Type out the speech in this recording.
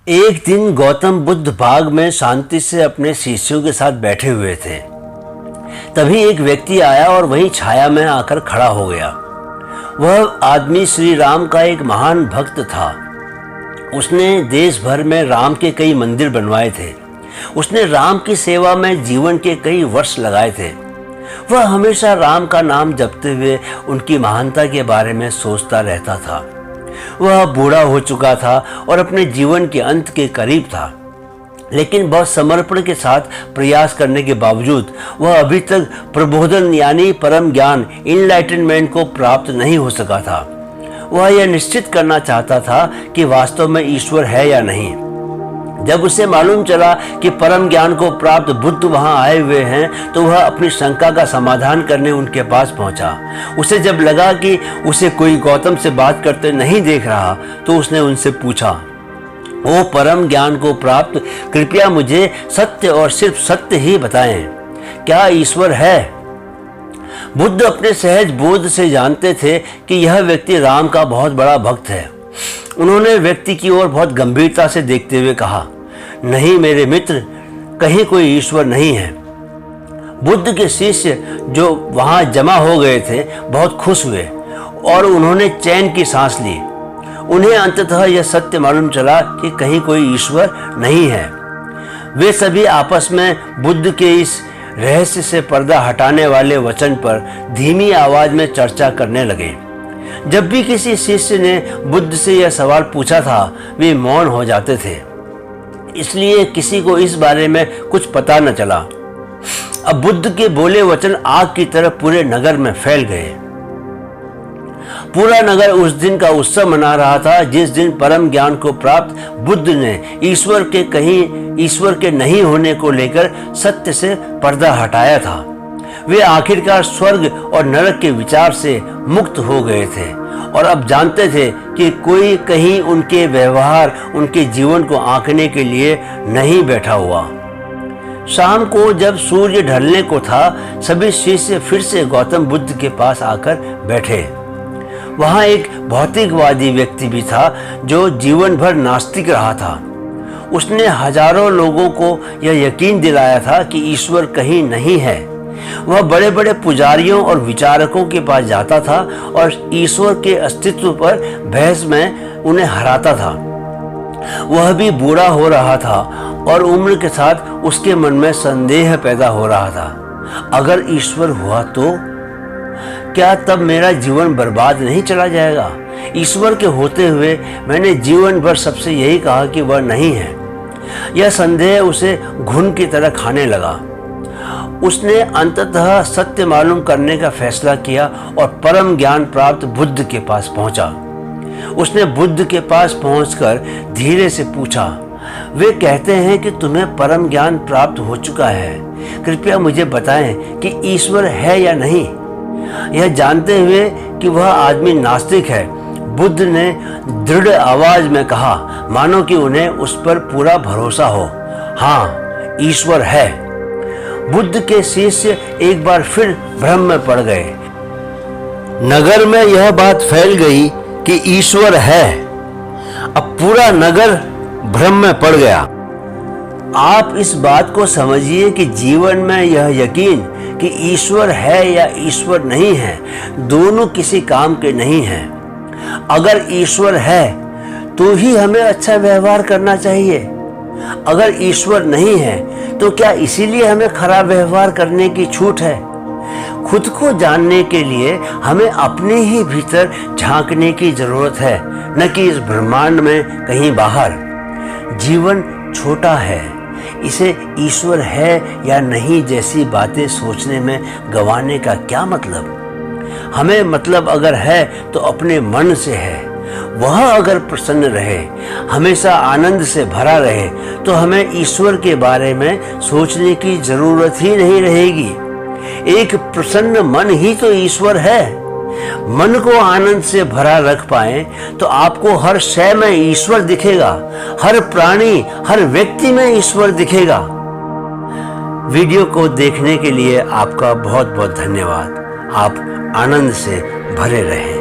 एक दिन गौतम बुद्ध बाग में शांति से अपने शिष्यों के साथ बैठे हुए थे। तभी एक व्यक्ति आया और वहीं छाया में आकर खड़ा हो गया। वह आदमी श्री राम का एक महान भक्त था। उसने देश भर में राम के कई मंदिर बनवाए थे। उसने राम की सेवा में जीवन के कई वर्ष लगाए थे। वह हमेशा राम का नाम जपते हुए उनकी महानता के बारे में सोचता रहता था। वह बूढ़ा हो चुका था और अपने जीवन के अंत के करीब था, लेकिन बहुत समर्पण के साथ प्रयास करने के बावजूद वह अभी तक प्रबोधन यानी परम ज्ञान इनलाइटनमेंट को प्राप्त नहीं हो सका था। वह यह निश्चित करना चाहता था कि वास्तव में ईश्वर है या नहीं। जब उसे मालूम चला कि परम ज्ञान को प्राप्त बुद्ध वहां आए हुए हैं, तो वह अपनी शंका का समाधान करने उनके पास पहुंचा। उसे जब लगा कि उसे कोई गौतम से बात करते नहीं देख रहा, तो उसने उनसे पूछा, ओ परम ज्ञान को प्राप्त, कृपया मुझे सत्य और सिर्फ सत्य ही बताएं, क्या ईश्वर है? बुद्ध अपने सहज बोध से जानते थे कि यह व्यक्ति राम का बहुत बड़ा भक्त है। उन्होंने व्यक्ति की ओर बहुत गंभीरता से देखते हुए कहा, नहीं मेरे मित्र, कहीं कोई ईश्वर नहीं है। बुद्ध के शिष्य जो वहां जमा हो गए थे बहुत खुश हुए और उन्होंने चैन की सांस ली। उन्हें अंततः यह सत्य मालूम चला कि कहीं कोई ईश्वर नहीं है। वे सभी आपस में बुद्ध के इस रहस्य से पर्दा हटाने वाले वचन पर धीमी आवाज में चर्चा करने लगे। जब भी किसी शिष्य ने बुद्ध से यह सवाल पूछा था, वे मौन हो जाते थे, इसलिए किसी को इस बारे में कुछ पता न चला। अब बुद्ध के बोले वचन आग की तरह पूरे नगर में फैल गए। पूरा नगर उस दिन का उत्सव मना रहा था जिस दिन परम ज्ञान को प्राप्त बुद्ध ने ईश्वर के नहीं होने को लेकर सत्य से पर्दा हटाया था। वे आखिरकार स्वर्ग और नरक के विचार से मुक्त हो गए थे और अब जानते थे कि कोई कहीं उनके व्यवहार, उनके जीवन को आंकने के लिए नहीं बैठा हुआ। शाम को जब सूर्य ढलने को था, सभी शिष्य फिर से गौतम बुद्ध के पास आकर बैठे। वहां एक भौतिकवादी व्यक्ति भी था जो जीवन भर नास्तिक रहा था। उसने हजारों लोगों को यह यकीन दिलाया था कि ईश्वर कहीं नहीं है। वह बड़े बड़े पुजारियों और विचारकों के पास जाता था और ईश्वर के अस्तित्व पर बहस में उन्हें हराता था। वह भी बूढ़ा हो रहा था और उम्र के साथ उसके मन में संदेह पैदा हो रहा था। अगर ईश्वर हुआ तो क्या तब मेरा जीवन बर्बाद नहीं चला जाएगा? ईश्वर के होते हुए मैंने जीवन भर सबसे यही कहा कि वह नहीं है। यह संदेह उसे घुन की तरह खाने लगा। उसने अंततः सत्य मालूम करने का फैसला किया और परम ज्ञान प्राप्त बुद्ध के पास पहुंचा। उसने बुद्ध के पास पहुंचकर धीरे से पूछा, वे कहते हैं कि तुम्हें परम ज्ञान प्राप्त हो चुका है, कृपया मुझे बताएं कि ईश्वर है या नहीं। यह जानते हुए कि वह आदमी नास्तिक है, बुद्ध ने दृढ़ आवाज में कहा, मानो कि उन्हें उस पर पूरा भरोसा हो, हाँ ईश्वर है। बुद्ध के शिष्य एक बार फिर भ्रम में पड़ गए। नगर में यह बात फैल गई कि ईश्वर है। अब पूरा नगर भ्रम में पड़ गया। आप इस बात को समझिए कि जीवन में यह यकीन कि ईश्वर है या ईश्वर नहीं है, दोनों किसी काम के नहीं हैं। अगर ईश्वर है तो ही हमें अच्छा व्यवहार करना चाहिए। अगर ईश्वर नहीं है तो क्या इसीलिए हमें खराब व्यवहार करने की छूट है? खुद को जानने के लिए हमें अपने ही भीतर झांकने की जरूरत है, न कि इस ब्रह्मांड में कहीं बाहर। जीवन छोटा है, इसे ईश्वर है या नहीं जैसी बातें सोचने में गंवाने का क्या मतलब? हमें मतलब अगर है तो अपने मन से है। वह अगर प्रसन्न रहे, हमेशा आनंद से भरा रहे, तो हमें ईश्वर के बारे में सोचने की जरूरत ही नहीं रहेगी। एक प्रसन्न मन ही तो ईश्वर है। मन को आनंद से भरा रख पाए तो आपको हर शय में ईश्वर दिखेगा, हर प्राणी, हर व्यक्ति में ईश्वर दिखेगा। वीडियो को देखने के लिए आपका बहुत बहुत धन्यवाद। आप आनंद से भरे रहें।